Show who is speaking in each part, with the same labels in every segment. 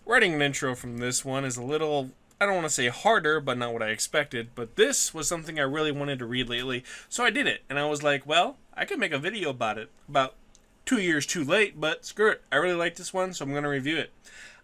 Speaker 1: Writing an intro from this one is a little, I don't want to say harder, but not what I expected. But this was something I really wanted to read lately, so I did it. And I was like, well, I could make a video about it. About 2 years too late, but screw it. I really like this one, so I'm going to review it.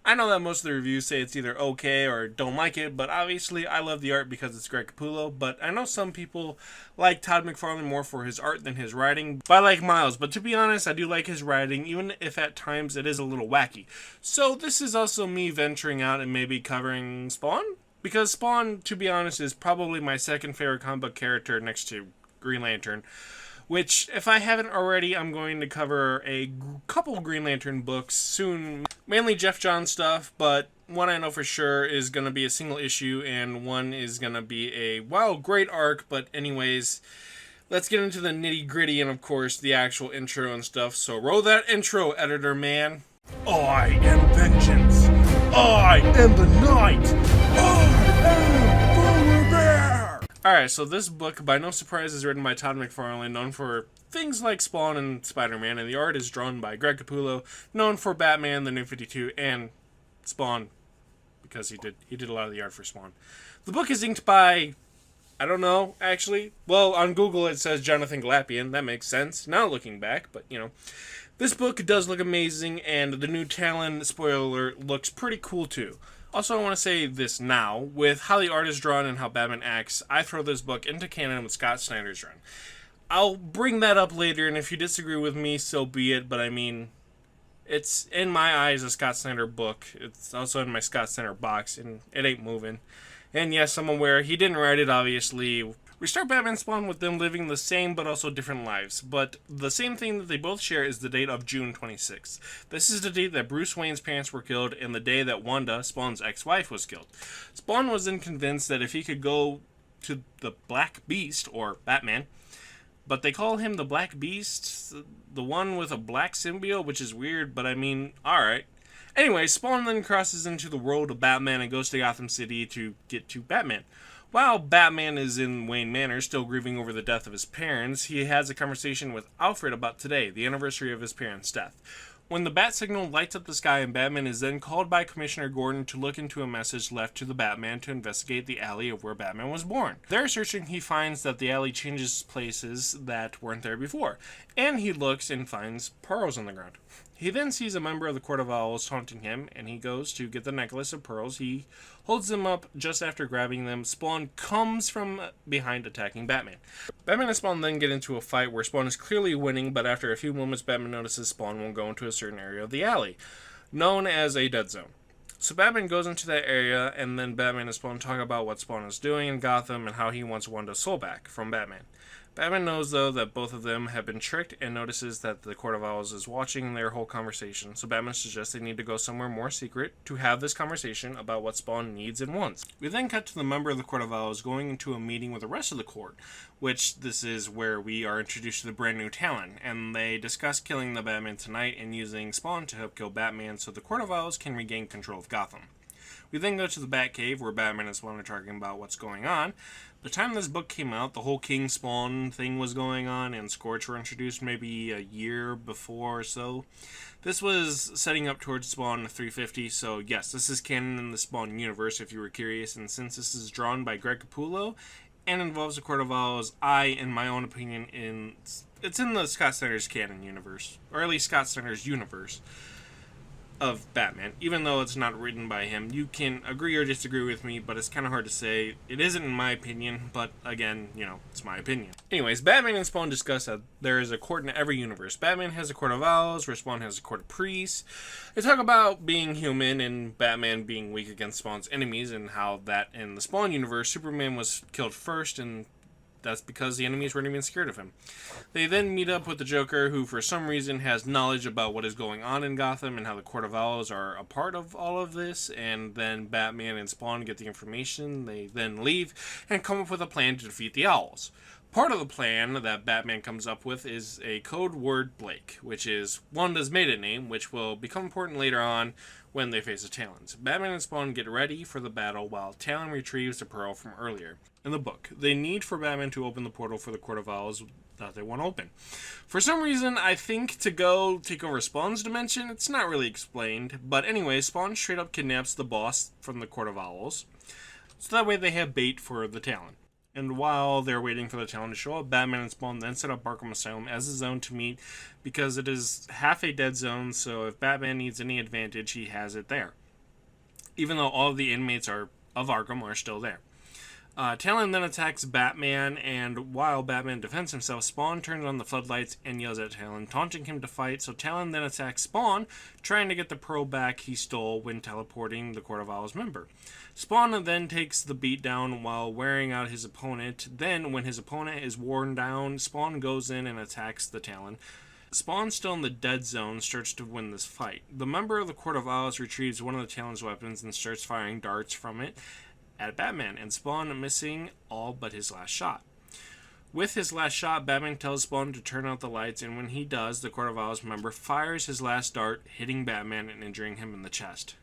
Speaker 1: I know that most of the reviews say it's either okay or don't like it, but obviously I love the art because it's Greg Capullo. But I know some people like Todd McFarlane more for his art than his writing. But I like Miles, but to be honest, I do like his writing, even if at times it is a little wacky. So this is also me venturing out and maybe covering Spawn? Because Spawn, to be honest, is probably my second favorite comic book character next to Green Lantern. Which, if I haven't already, I'm going to cover a couple Green Lantern books soon. Mainly Jeff Johns stuff, but one I know for sure is going to be a single issue, and one is going to be a, wow, great arc. But anyways, let's get into the nitty gritty and, of course, the actual intro and stuff. So roll that intro, editor man. I am vengeance. I am the night. I am Polar Bear. Alright, so this book, by no surprise, is written by Todd McFarlane, known for things like Spawn and Spider-Man, and the art is drawn by Greg Capullo, known for Batman, the New 52, and Spawn, because he did a lot of the art for Spawn. The book is inked by, I don't know, actually. Well, on Google it says Jonathan Glapion. That makes sense, now looking back, but, you know. This book does look amazing, and the new Talon, spoiler alert, looks pretty cool too. Also, I want to say this now, with how the art is drawn and how Batman acts, I throw this book into canon with Scott Snyder's run. I'll bring that up later, and if you disagree with me, so be it, but I mean, it's, in my eyes, a Scott Snyder book. It's also in my Scott Snyder box, and it ain't moving. And yes, I'm aware, he didn't write it, obviously. We start Batman Spawn with them living the same but also different lives, but the same thing that they both share is the date of June 26th. This is the date that Bruce Wayne's parents were killed and the day that Wanda, Spawn's ex-wife, was killed. Spawn was then convinced that if he could go to the Black Beast, or Batman, but they call him the Black Beast, the one with a black symbiote, which is weird, but I mean, alright. Anyway, Spawn then crosses into the world of Batman and goes to Gotham City to get to Batman. While Batman is in Wayne Manor, still grieving over the death of his parents, he has a conversation with Alfred about today, the anniversary of his parents' death. When the bat signal lights up the sky and Batman is then called by Commissioner Gordon to look into a message left to the Batman to investigate the alley of where Batman was born. There searching, he finds that the alley changes places that weren't there before, and he looks and finds pearls on the ground. He then sees a member of the Court of Owls taunting him, and he goes to get the necklace of pearls. He holds them up just after grabbing them. Spawn comes from behind, attacking Batman. Batman and Spawn then get into a fight where Spawn is clearly winning, but after a few moments Batman notices Spawn won't go into a certain area of the alley, known as a dead zone. So Batman goes into that area, and then Batman and Spawn talk about what Spawn is doing in Gotham and how he wants Wanda's soul back from Batman. Batman knows, though, that both of them have been tricked and notices that the Court of Owls is watching their whole conversation, so Batman suggests they need to go somewhere more secret to have this conversation about what Spawn needs and wants. We then cut to the member of the Court of Owls going into a meeting with the rest of the court, which this is where we are introduced to the brand new Talon, and they discuss killing the Batman tonight and using Spawn to help kill Batman so the Court of Owls can regain control of Gotham. We then go to the Batcave, where Batman and Spawn are talking about what's going on. The time this book came out, the whole King Spawn thing was going on, and Scorch were introduced maybe a year before or so. This was setting up towards Spawn 350, so yes, this is canon in the Spawn universe if you were curious, and since this is drawn by Greg Capullo and involves the Court of Owls, in my own opinion, it's in the Scott Snyder's canon universe, or at least Scott Snyder's universe of Batman, even though it's not written by him. You can agree or disagree with me, but it's kind of hard to say. It isn't in my opinion, but again, you know, it's my opinion. Anyways, Batman and Spawn discuss that there is a court in every universe. Batman has a Court of Owls, where Spawn has a Court of Priests. They talk about being human and Batman being weak against Spawn's enemies, and how that in the Spawn universe, Superman was killed first, and that's because the enemies weren't even scared of him. They then meet up with the Joker, who for some reason has knowledge about what is going on in Gotham and how the Court of Owls are a part of all of this, and then Batman and Spawn get the information. They then leave and come up with a plan to defeat the Owls. Part of the plan that Batman comes up with is a code word Blake, which is Wanda's maiden name, which will become important later on when they face the Talons. Batman and Spawn get ready for the battle while Talon retrieves the pearl from earlier in the book. They need for Batman to open the portal for the Court of Owls that they won't open. For some reason, I think to go take over Spawn's dimension, it's not really explained. But anyway, Spawn straight up kidnaps the boss from the Court of Owls. So that way they have bait for the Talon. And while they're waiting for the Talon to show up, Batman and Spawn then set up Arkham Asylum as a zone to meet because it is half a dead zone, so if Batman needs any advantage, he has it there. Even though all of the inmates of Arkham are still there. Talon then attacks Batman, and while Batman defends himself, Spawn turns on the floodlights and yells at Talon, taunting him to fight. So Talon then attacks Spawn, trying to get the pearl back he stole when teleporting the Court of Owls member. Spawn then takes the beat down while wearing out his opponent. Then, when his opponent is worn down, Spawn goes in and attacks the Talon. Spawn, still in the dead zone, starts to win this fight. The member of the Court of Owls retrieves one of the Talon's weapons and starts firing darts from it at Batman, and Spawn missing all but his last shot. With his last shot, Batman tells Spawn to turn out the lights, and when he does, the Court of Owls member fires his last dart, hitting Batman and injuring him in the chest.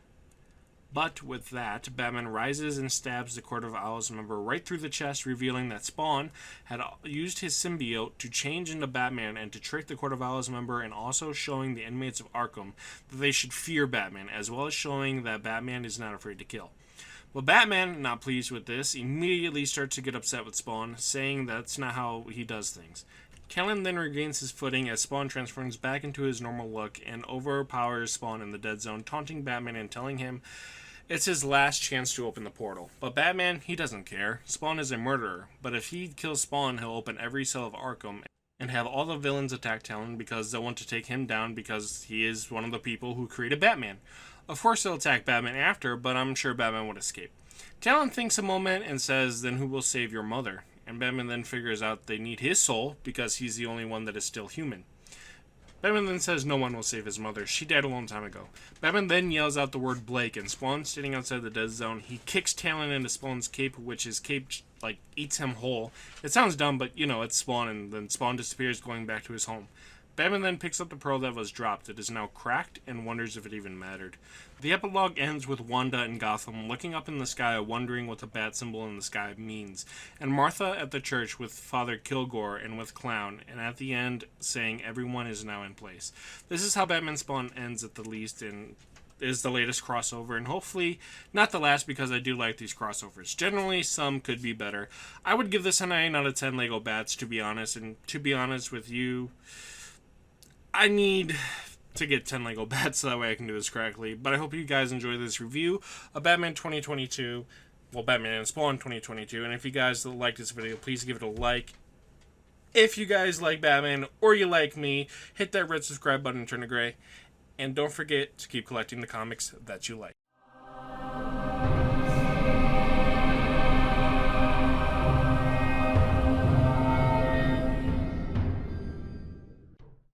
Speaker 1: But with that, Batman rises and stabs the Court of Owls member right through the chest, revealing that Spawn had used his symbiote to change into Batman and to trick the Court of Owls member, and also showing the inmates of Arkham that they should fear Batman, as well as showing that Batman is not afraid to kill. Well, Batman, not pleased with this, immediately starts to get upset with Spawn, saying that's not how he does things. Talon then regains his footing as Spawn transforms back into his normal look and overpowers Spawn in the dead zone, taunting Batman and telling him it's his last chance to open the portal. But Batman, he doesn't care. Spawn is a murderer, but if he kills Spawn, he'll open every cell of Arkham and have all the villains attack Talon because they'll want to take him down because he is one of the people who created Batman. Of course, they'll attack Batman after, but I'm sure Batman would escape. Talon thinks a moment and says, then who will save your mother? And Batman then figures out they need his soul because he's the only one that is still human. Batman then says no one will save his mother. She died a long time ago. Batman then yells out the word Blake, and Spawn, sitting outside the dead zone, he kicks Talon into Spawn's cape, which his cape, eats him whole. It sounds dumb, but, it's Spawn, and then Spawn disappears, going back to his home. Batman then picks up the pearl that was dropped. It is now cracked and wonders if it even mattered. The epilogue ends with Wanda in Gotham looking up in the sky, wondering what the bat symbol in the sky means, and Martha at the church with Father Kilgore and with Clown, and at the end saying everyone is now in place. This is how Batman Spawn ends at the least, and is the latest crossover, and hopefully not the last, because I do like these crossovers. Generally, some could be better. I would give this a 9 out of 10 Lego Bats, to be honest, and to be honest with you, I need to get 10 Lego Bats so that way I can do this correctly. But I hope you guys enjoy this review of Batman 2022. Well, Batman and Spawn 2022. And if you guys like this video, please give it a like. If you guys like Batman or you like me, hit that red subscribe button and turn to gray. And don't forget to keep collecting the comics that you like.